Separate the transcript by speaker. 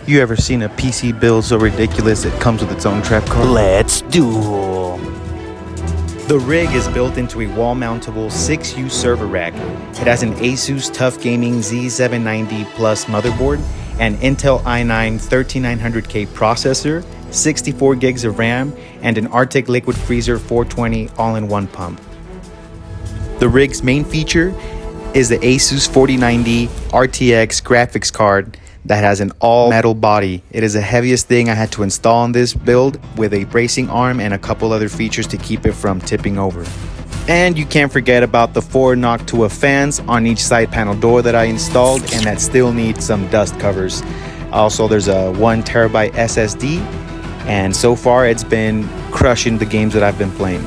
Speaker 1: You ever seen a PC build so ridiculous it comes with its own trap card?
Speaker 2: Let's duel.
Speaker 1: The rig is built into a wall-mountable 6U server rack. It has an Asus TUF Gaming Z790-plus motherboard, an Intel i9 13900K processor, 64 gigs of RAM, and an Arctic Liquid Freezer 420 all-in-one pump. The rig's main feature is the Asus 4090 RTX graphics card that has an all-metal body. It is the heaviest thing I had to install on this build, with a bracing arm and a couple other features to keep it from tipping over. And you can't forget about the 4 Noctua fans on each side panel door that I installed and that still need some dust covers. Also, there's a 1TB SSD, and so far it's been crushing the games that I've been playing.